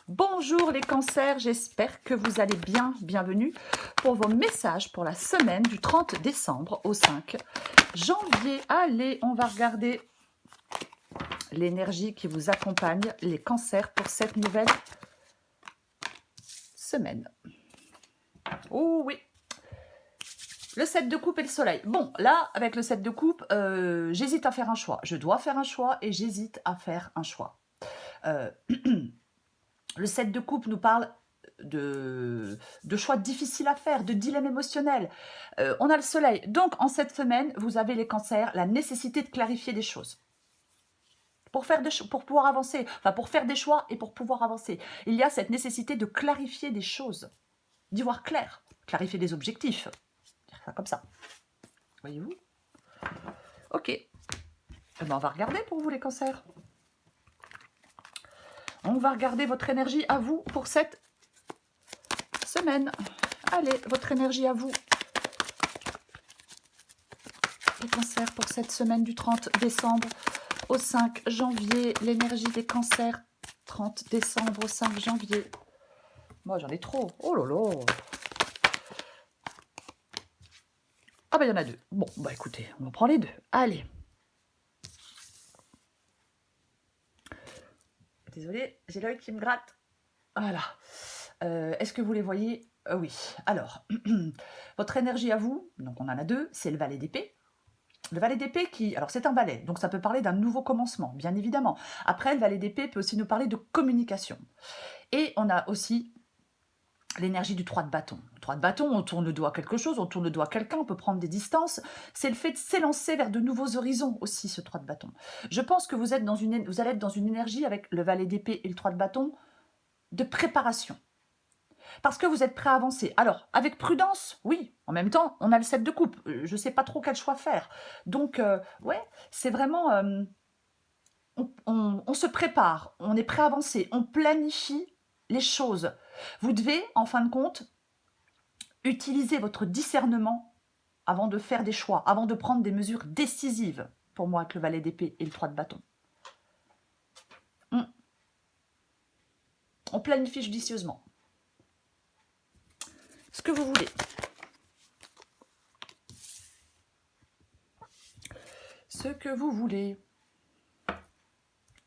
Bonjour les cancers, j'espère que vous allez bien. Bienvenue pour vos messages pour la semaine du 30 décembre au 5 janvier. Allez, on va regarder l'énergie qui vous accompagne, les cancers pour cette nouvelle semaine. Oh oui, le 7 de coupe et le soleil. Bon, là, avec le 7 de coupe, j'hésite à faire un choix. Je dois faire un choix et j'hésite à faire un choix. Le 7 de coupe nous parle de choix difficiles à faire, de dilemmes émotionnels. On a le soleil. Donc, en cette semaine, vous avez les cancers, la nécessité de clarifier des choses. Pour pouvoir avancer, enfin pour faire des choix et pour pouvoir avancer. Il y a cette nécessité de clarifier des choses, d'y voir clair, clarifier des objectifs. Dire ça comme ça. Voyez-vous? Ok. Eh ben, on va regarder pour vous les cancers. On va regarder votre énergie à vous pour cette semaine. Allez, votre énergie à vous. Les cancers pour cette semaine du 30 décembre au 5 janvier. L'énergie des cancers, 30 décembre au 5 janvier. Moi, j'en ai trop. Oh là là. Ah bah, il y en a deux. Bon, bah écoutez, on prend les deux. Allez. Désolée, j'ai l'œil qui me gratte. Voilà. Est-ce que vous les voyez? Oui. Alors, votre énergie à vous, donc on en a deux, c'est le valet d'épée. Le valet d'épée qui... Alors c'est un valet, donc ça peut parler d'un nouveau commencement, bien évidemment. Après, le valet d'épée peut aussi nous parler de communication. Et on a aussi l'énergie du 3 de bâton. Le 3 de bâton, on tourne le dos à quelque chose, on tourne le dos à quelqu'un, on peut prendre des distances. C'est le fait de s'élancer vers de nouveaux horizons aussi, ce 3 de bâton. Je pense que vous allez être dans une énergie avec le valet d'épée et le 3 de bâton de préparation. Parce que vous êtes prêt à avancer. Alors, avec prudence, oui. En même temps, on a le 7 de coupe. Je ne sais pas trop quel choix faire. Donc, ouais, c'est vraiment... on se prépare, on est prêt à avancer, on planifie les choses. Vous devez, en fin de compte, utiliser votre discernement avant de faire des choix, avant de prendre des mesures décisives, pour moi, avec le valet d'épée et le 3 de bâton. On planifie judicieusement. Ce que vous voulez. Ce que vous voulez.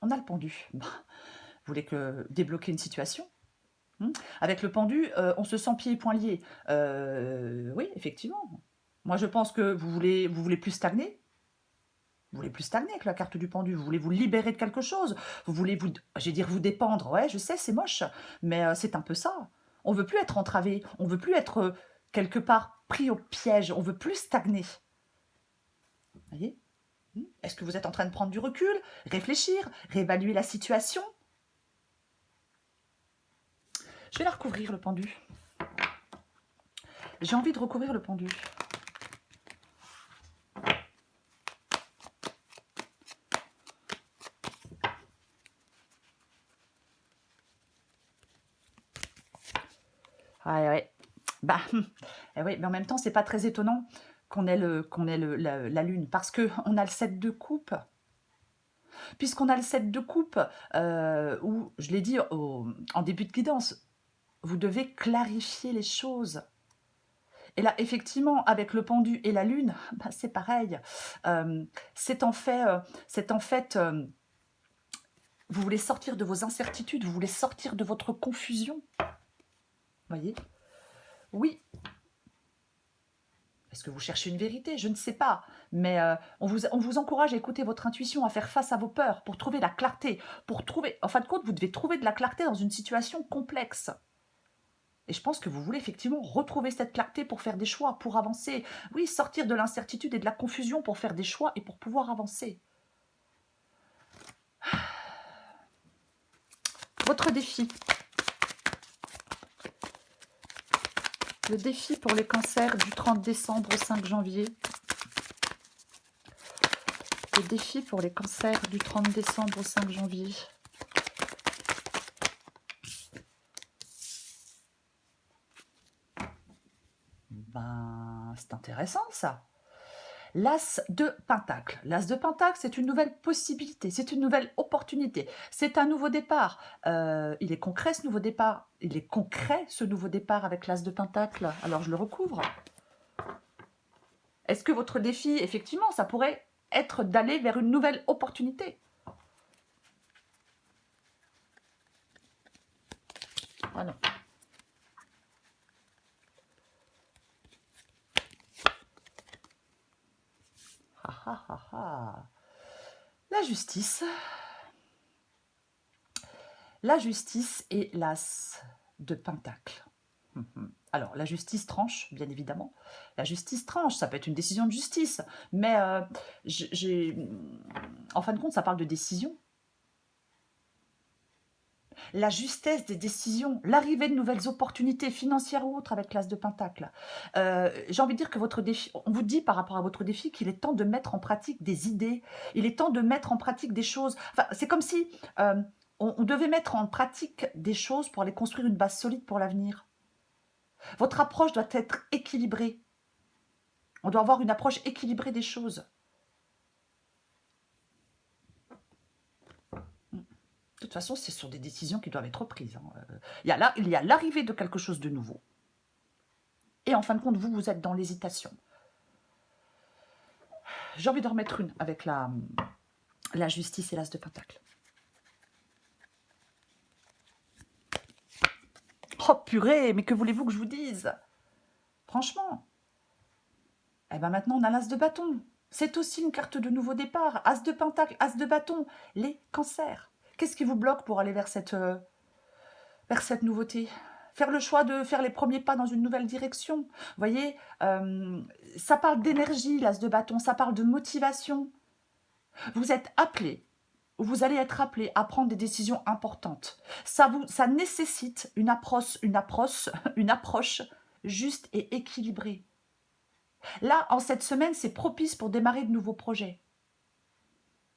On a le pendu. Vous voulez débloquer une situation? Avec le pendu, on se sent pieds et poings liés. Oui, effectivement. Moi, je pense que vous voulez plus stagner. Vous voulez plus stagner avec la carte du pendu. Vous voulez vous libérer de quelque chose. Vous voulez vous dépendre. Ouais, je sais, c'est moche, mais c'est un peu ça. On veut plus être entravé. On veut plus être quelque part pris au piège. On veut plus stagner. Vous voyez? Est-ce que vous êtes en train de prendre du recul, réfléchir, réévaluer la situation? Je vais la recouvrir, le pendu. J'ai envie de recouvrir le pendu. Ouais, ouais. Bah, oui, mais en même temps, c'est pas très étonnant qu'on ait, la lune, parce qu'on a le 7 de coupe. Puisqu'on a le 7 de coupe, où, je l'ai dit en début de guidance, vous devez clarifier les choses. Et là, effectivement, avec le pendu et la lune, bah, c'est pareil. C'est en fait, vous voulez sortir de vos incertitudes, vous voulez sortir de votre confusion. Voyez? Oui. Est-ce que vous cherchez une vérité? Je ne sais pas. Mais on vous encourage à écouter votre intuition, à faire face à vos peurs, pour trouver la clarté. En fin de compte, vous devez trouver de la clarté dans une situation complexe. Et je pense que vous voulez effectivement retrouver cette clarté pour faire des choix, pour avancer. Oui, sortir de l'incertitude et de la confusion pour faire des choix et pour pouvoir avancer. Votre défi. Le défi pour les cancers du 30 décembre au 5 janvier. Le défi pour les cancers du 30 décembre au 5 janvier. Ben, c'est intéressant ça. L'as de Pentacle. L'as de Pentacle, c'est une nouvelle possibilité, c'est une nouvelle opportunité, c'est un nouveau départ. Il est concret ce nouveau départ. Il est concret ce nouveau départ avec l'as de Pentacle. Alors je le recouvre. Est-ce que votre défi, effectivement, ça pourrait être d'aller vers une nouvelle opportunité? Ah non. Ah ah ah ah. La justice. La justice et l'as de Pentacle. Alors, la justice tranche, bien évidemment. La justice tranche, ça peut être une décision de justice, mais en fin de compte, ça parle de décision. La justesse des décisions, l'arrivée de nouvelles opportunités financières ou autres avec l'as de Pentacle. J'ai envie de dire que votre défi, on vous dit par rapport à votre défi qu'il est temps de mettre en pratique des idées, il est temps de mettre en pratique des choses. Enfin, c'est comme si on devait mettre en pratique des choses pour aller construire une base solide pour l'avenir. Votre approche doit être équilibrée. On doit avoir une approche équilibrée des choses. De toute façon, ce sont des décisions qui doivent être prises. Il y a l'arrivée de quelque chose de nouveau. Et en fin de compte, vous êtes dans l'hésitation. J'ai envie de remettre une avec la justice et l'as de Pentacle. Oh purée, mais que voulez-vous que je vous dise? Franchement. Eh bien maintenant, on a l'as de bâton. C'est aussi une carte de nouveau départ. As de Pentacle, as de bâton. Les cancers. Qu'est-ce qui vous bloque pour aller vers cette nouveauté? Faire le choix de faire les premiers pas dans une nouvelle direction. Vous voyez, ça parle d'énergie, l'as de bâton, ça parle de motivation. Vous êtes appelé, vous allez être appelé à prendre des décisions importantes. Ça nécessite une approche juste et équilibrée. Là, en cette semaine, c'est propice pour démarrer de nouveaux projets.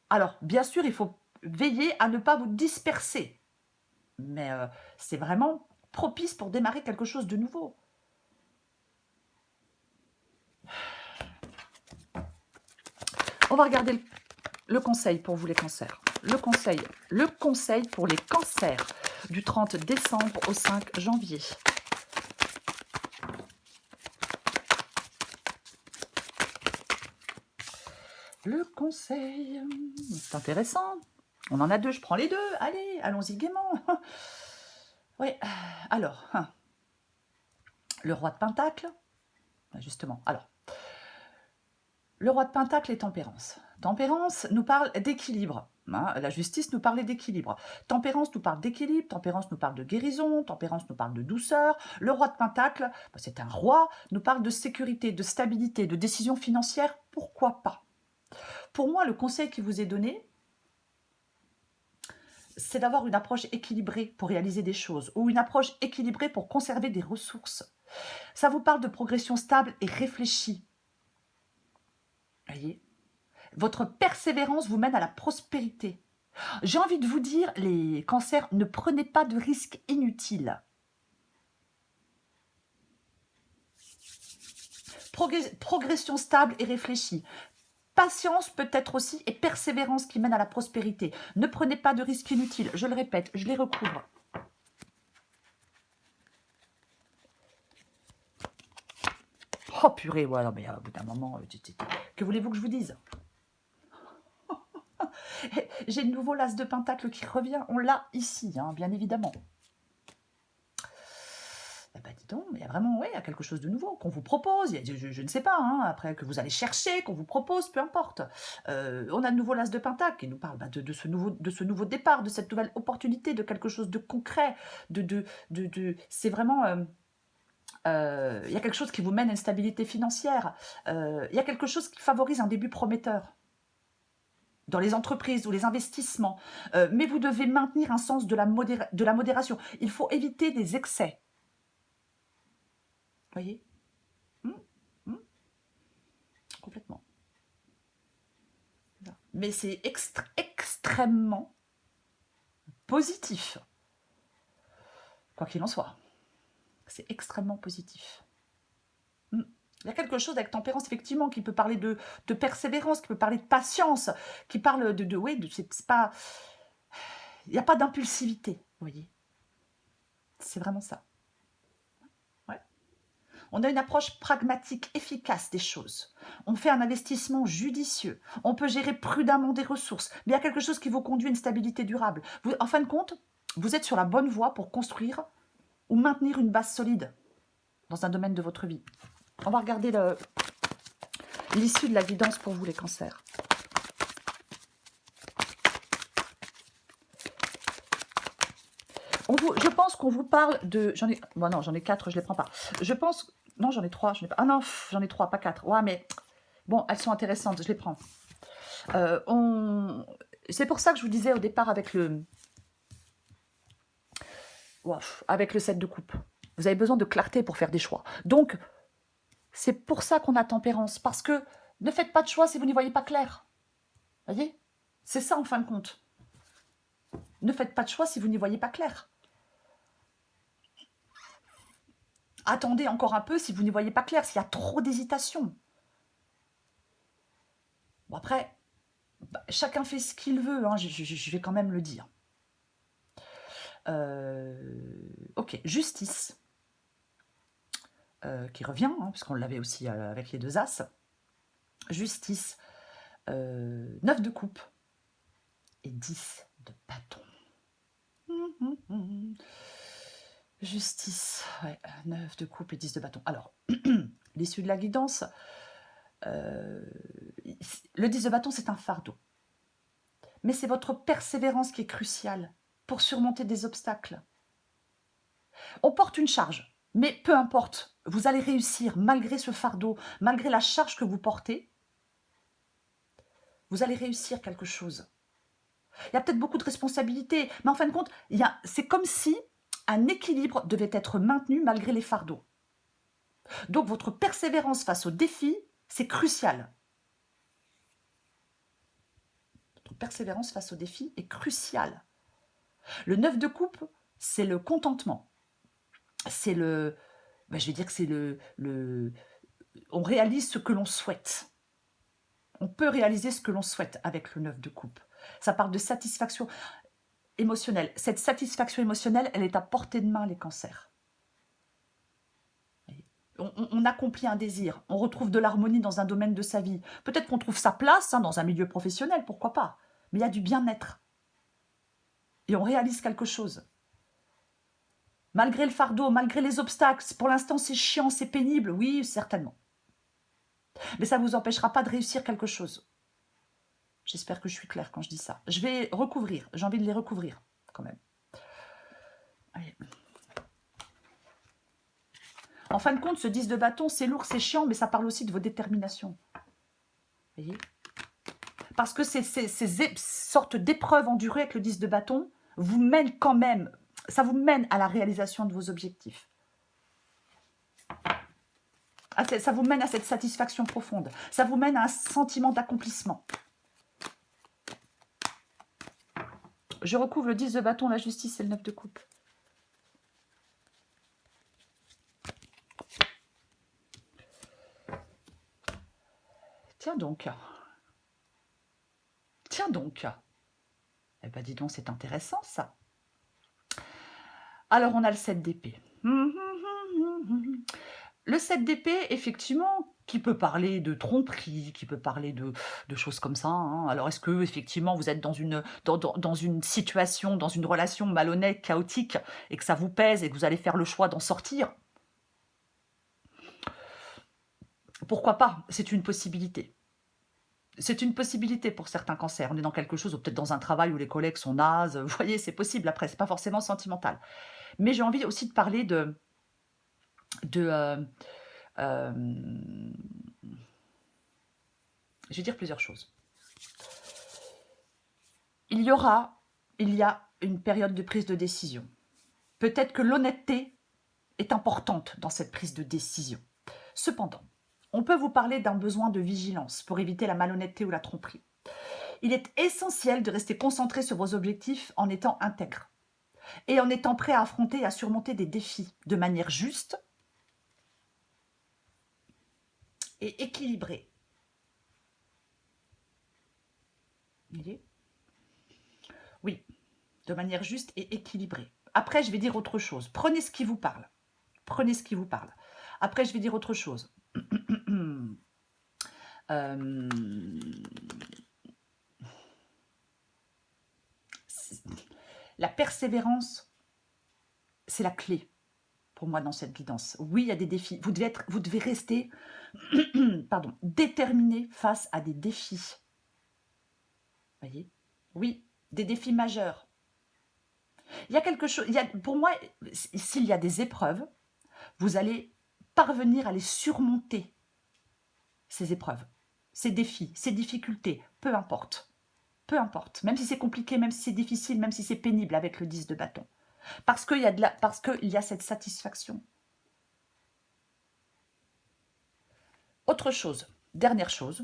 Alors, bien sûr, il faut veiller à ne pas vous disperser. Mais c'est vraiment propice pour démarrer quelque chose de nouveau. On va regarder le conseil pour vous les cancers. Le conseil pour les cancers du 30 décembre au 5 janvier. Le conseil, c'est intéressant. On en a deux, je prends les deux. Allez, allons-y gaiement. Oui, alors, le roi de Pentacle, justement, alors, le roi de Pentacle et Tempérance. Tempérance nous parle d'équilibre. La justice nous parlait d'équilibre. Tempérance nous parle d'équilibre, Tempérance nous parle de guérison, Tempérance nous parle de douceur. Le roi de Pentacle, c'est un roi, nous parle de sécurité, de stabilité, de décision financière. Pourquoi pas? Pour moi, le conseil qui vous est donné, c'est d'avoir une approche équilibrée pour réaliser des choses, ou une approche équilibrée pour conserver des ressources. Ça vous parle de progression stable et réfléchie. Voyez, votre persévérance vous mène à la prospérité. J'ai envie de vous dire, les cancers, ne prenez pas de risques inutiles. Progression stable et réfléchie. Patience peut-être aussi et persévérance qui mène à la prospérité. Ne prenez pas de risques inutiles. Je le répète, je les recouvre. Oh purée, ouais, non, mais au bout d'un moment, que voulez-vous que je vous dise? J'ai le nouveau l'as de Pentacle qui revient. On l'a ici, bien évidemment. Eh ben, dis donc, il y a vraiment, ouais, il y a quelque chose de nouveau qu'on vous propose. Je ne sais pas, après, que vous allez chercher, qu'on vous propose, peu importe. On a le nouveau l'as de Pentacle qui nous parle de ce nouveau départ, de cette nouvelle opportunité, de quelque chose de concret. C'est vraiment... il y a quelque chose qui vous mène à une stabilité financière. Il y a quelque chose qui favorise un début prometteur dans les entreprises ou les investissements. Mais vous devez maintenir un sens de la modération. Il faut éviter des excès. Voyez, complètement. Mais c'est extrêmement positif. Quoi qu'il en soit, c'est extrêmement positif. Il y a quelque chose avec tempérance, effectivement, qui peut parler de persévérance, qui peut parler de patience, qui parle oui, c'est pas... Il n'y a pas d'impulsivité, vous voyez. C'est vraiment ça. Ouais. On a une approche pragmatique, efficace des choses. On fait un investissement judicieux. On peut gérer prudemment des ressources. Mais il y a quelque chose qui vous conduit à une stabilité durable. En fin de compte, vous êtes sur la bonne voie pour construire ou maintenir une base solide dans un domaine de votre vie. On va regarder l'issue de la guidance pour vous, les cancers. Je pense qu'on vous parle de... Bon non, j'en ai 4, je ne les prends pas. Je pense... Non, j'en ai 3. Ah non, j'en ai 3, pas 4. Ouais, mais... Bon, elles sont intéressantes, je les prends. C'est pour ça que je vous disais au départ avec le 7 de coupe. Vous avez besoin de clarté pour faire des choix. Donc, c'est pour ça qu'on a tempérance. Parce que ne faites pas de choix si vous n'y voyez pas clair. Voyez? C'est ça en fin de compte. Ne faites pas de choix si vous n'y voyez pas clair. Attendez encore un peu si vous n'y voyez pas clair, s'il y a trop d'hésitation. Bon après, chacun fait ce qu'il veut, hein, je vais quand même le dire. Ok, justice, qui revient, hein, puisqu'on l'avait aussi avec les 2 As. Justice, 9 de coupe et 10 de bâton. Justice, ouais, 9 de coupe et 10 de bâton. Alors, l'issue de la guidance, le 10 de bâton, c'est un fardeau. Mais c'est votre persévérance qui est cruciale pour surmonter des obstacles. On porte une charge, mais peu importe, vous allez réussir malgré ce fardeau, malgré la charge que vous portez, vous allez réussir quelque chose. Il y a peut-être beaucoup de responsabilités, mais en fin de compte, c'est comme si un équilibre devait être maintenu malgré les fardeaux. Donc votre persévérance face aux défis, c'est crucial. Votre persévérance face aux défis est cruciale. Le 9 de coupe, c'est le contentement. C'est je vais dire que c'est on réalise ce que l'on souhaite. On peut réaliser ce que l'on souhaite avec le 9 de coupe. Ça parle de satisfaction émotionnelle. Cette satisfaction émotionnelle, elle est à portée de main, les cancers. On accomplit un désir, on retrouve de l'harmonie dans un domaine de sa vie. Peut-être qu'on trouve sa place dans un milieu professionnel, pourquoi pas. Mais il y a du bien-être. Et on réalise quelque chose. Malgré le fardeau, malgré les obstacles, pour l'instant c'est chiant, c'est pénible, oui, certainement. Mais ça ne vous empêchera pas de réussir quelque chose. J'espère que je suis claire quand je dis ça. Je vais recouvrir, j'ai envie de les recouvrir quand même. Allez. En fin de compte, ce 10 de bâton, c'est lourd, c'est chiant, mais ça parle aussi de vos déterminations. Vous voyez? Parce que ces sortes d'épreuves endurées avec le 10 de bâton vous mènent quand même, ça vous mène à la réalisation de vos objectifs. Ça vous mène à cette satisfaction profonde. Ça vous mène à un sentiment d'accomplissement. Je recouvre le 10 de bâton, la justice et le 9 de coupe. Tiens donc. Tiens donc. Eh bien, dis donc, c'est intéressant, ça. Alors, on a le 7 d'épée. Le 7 d'épée, effectivement, qui peut parler de tromperie, qui peut parler de choses comme ça. Hein. Alors, est-ce que effectivement vous êtes dans une situation, dans une relation malhonnête, chaotique, et que ça vous pèse et que vous allez faire le choix d'en sortir? Pourquoi pas? C'est une possibilité. C'est une possibilité pour certains cancers. On est dans quelque chose, ou peut-être dans un travail où les collègues sont nazes. Vous voyez, c'est possible après, c'est pas forcément sentimental. Mais j'ai envie aussi de parler je vais dire plusieurs choses. Il y a une période de prise de décision. Peut-être que l'honnêteté est importante dans cette prise de décision. Cependant, on peut vous parler d'un besoin de vigilance pour éviter la malhonnêteté ou la tromperie. Il est essentiel de rester concentré sur vos objectifs en étant intègre et en étant prêt à affronter et à surmonter des défis de manière juste et équilibré. Vous voyez? Oui, de manière juste et équilibrée. Après, je vais dire autre chose. Prenez ce qui vous parle. Prenez ce qui vous parle. Après, je vais dire autre chose. La persévérance, c'est la clé pour moi dans cette guidance. Oui, il y a des défis. Vous devez rester pardon, déterminé face à des défis. Voyez? Oui, des défis majeurs. Il y a quelque chose, pour moi, s'il y a des épreuves, vous allez parvenir à les surmonter, ces épreuves, ces défis, ces difficultés, peu importe. Peu importe, même si c'est compliqué, même si c'est difficile, même si c'est pénible avec le 10 de bâton. Parce qu'il y a cette satisfaction. Autre chose, dernière chose,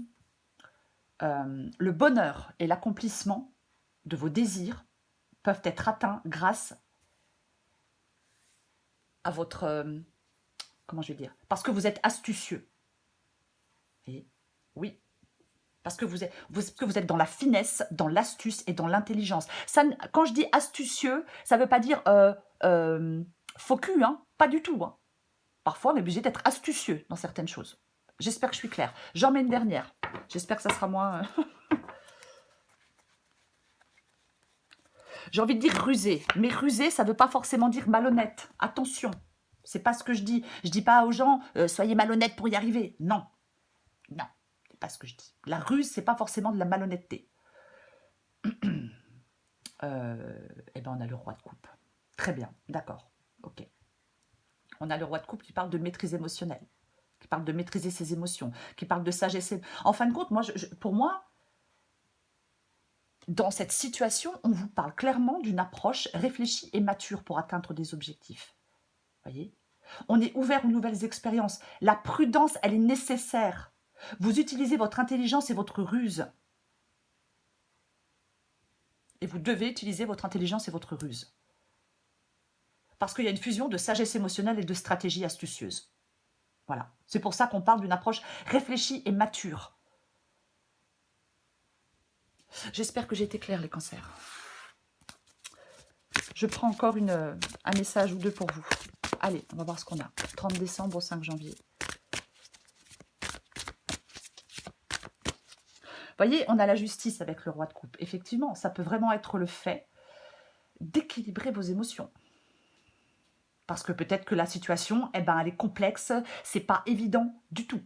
le bonheur et l'accomplissement de vos désirs peuvent être atteints grâce à votre... comment je vais dire? Parce que vous êtes astucieux. Et oui, parce que vous êtes dans la finesse, dans l'astuce et dans l'intelligence. Quand je dis astucieux, ça ne veut pas dire faux cul, hein, pas du tout. Hein. Parfois, on est obligé d'être astucieux dans certaines choses. J'espère que je suis claire. J'en mets une dernière. J'espère que ça sera moins... J'ai envie de dire rusé. Mais rusé, ça ne veut pas forcément dire malhonnête. Attention, c'est pas ce que je dis. Je dis pas aux gens, soyez malhonnêtes pour y arriver. Non. Non, c'est pas ce que je dis. La ruse, c'est pas forcément de la malhonnêteté. Eh ben, on a le roi de coupe. Très bien, d'accord. Ok. On a le roi de coupe qui parle de maîtrise émotionnelle, qui parle de maîtriser ses émotions, qui parle de sagesse. En fin de compte, pour moi, dans cette situation, on vous parle clairement d'une approche réfléchie et mature pour atteindre des objectifs. Voyez ? On est ouvert aux nouvelles expériences. La prudence, elle est nécessaire. Vous utilisez votre intelligence et votre ruse. Et vous devez utiliser votre intelligence et votre ruse. Parce qu'il y a une fusion de sagesse émotionnelle et de stratégie astucieuse. Voilà. C'est pour ça qu'on parle d'une approche réfléchie et mature. J'espère que j'ai été claire, les cancers. Je prends encore un message ou deux pour vous. Allez, on va voir ce qu'on a. 30 décembre au 5 janvier. Vous voyez, on a la justice avec le roi de coupe. Effectivement, ça peut vraiment être le fait d'équilibrer vos émotions. Parce que peut-être que la situation, eh ben, elle est complexe, c'est pas évident du tout.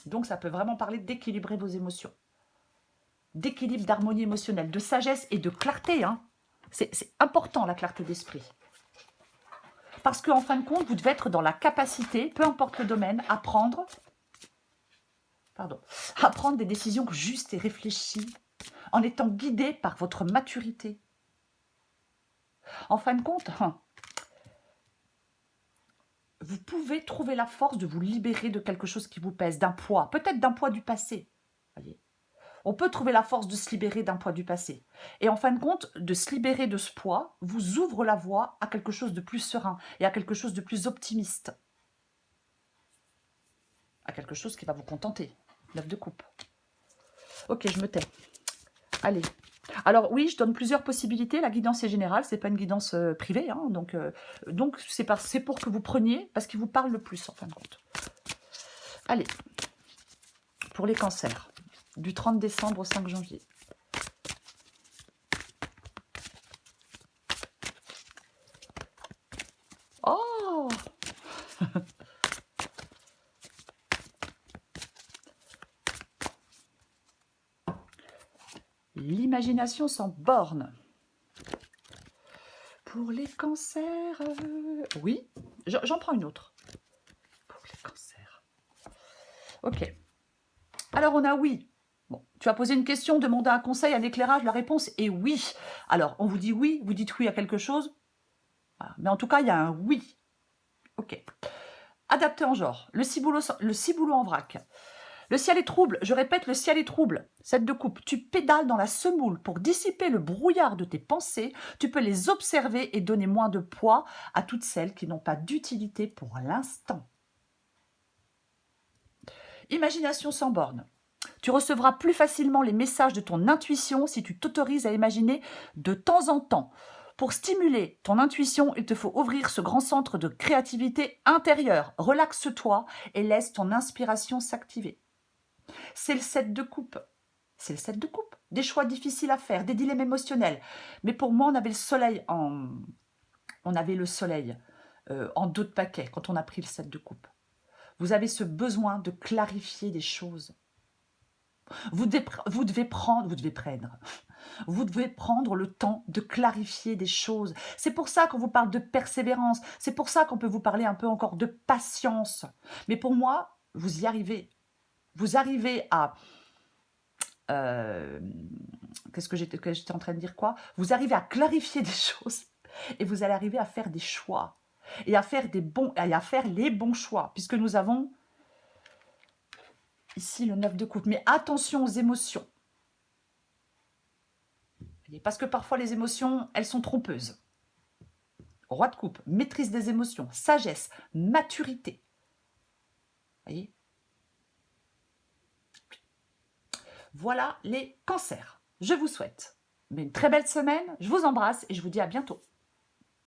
Donc ça peut vraiment parler d'équilibrer vos émotions. D'équilibre, d'harmonie émotionnelle, de sagesse et de clarté. Hein. C'est important, la clarté d'esprit. Parce qu'en fin de compte, vous devez être dans la capacité, peu importe le domaine, à prendre des décisions justes et réfléchies, en étant guidé par votre maturité. En fin de compte, vous pouvez trouver la force de vous libérer de quelque chose qui vous pèse, d'un poids, peut-être d'un poids du passé. Voyez, on peut trouver la force de se libérer d'un poids du passé. Et en fin de compte, de se libérer de ce poids vous ouvre la voie à quelque chose de plus serein et à quelque chose de plus optimiste. À quelque chose qui va vous contenter. 9 de coupe. Ok, je me tais. Allez. Alors oui, je donne plusieurs possibilités. La guidance est générale, c'est pas une guidance privée. Hein, donc c'est pour que vous preniez, parce qu'il vous parle le plus en fin de compte. Allez. Pour les cancers. Du 30 décembre au 5 janvier. Oh L'imagination sans borne. Pour les cancers... Oui, j'en prends une autre. Pour les cancers. Ok. Alors, on a oui. Bon, tu as posé une question, demandé un conseil, un éclairage, la réponse est oui. Alors, on vous dit oui, vous dites oui à quelque chose. Voilà. Mais en tout cas, il y a un oui. Ok. Adapté en genre. Le ciboulot en vrac. Le ciel est trouble, je répète, le ciel est trouble. 7 de coupe, tu pédales dans la semoule pour dissiper le brouillard de tes pensées. Tu peux les observer et donner moins de poids à toutes celles qui n'ont pas d'utilité pour l'instant. Imagination sans borne. Tu recevras plus facilement les messages de ton intuition si tu t'autorises à imaginer de temps en temps. Pour stimuler ton intuition, il te faut ouvrir ce grand centre de créativité intérieure. Relaxe-toi et laisse ton inspiration s'activer. C'est le 7 de coupe. C'est le 7 de coupe. Des choix difficiles à faire, des dilemmes émotionnels. Mais pour moi, on avait le soleil en dos de paquet quand on a pris le 7 de coupe. Vous avez ce besoin de clarifier des choses. Vous devez prendre le temps de clarifier des choses. C'est pour ça qu'on vous parle de persévérance. C'est pour ça qu'on peut vous parler un peu encore de patience. Mais pour moi, vous y arrivez. Vous arrivez à... j'étais en train de dire quoi? Vous arrivez à clarifier des choses et vous allez arriver à faire des choix et à faire les bons choix, puisque nous avons ici le 9 de coupe. Mais attention aux émotions. Parce que parfois les émotions, elles sont trompeuses. Roi de coupe, maîtrise des émotions, sagesse, maturité. Voyez? Voilà les cancers. Je vous souhaite une très belle semaine, je vous embrasse et je vous dis à bientôt.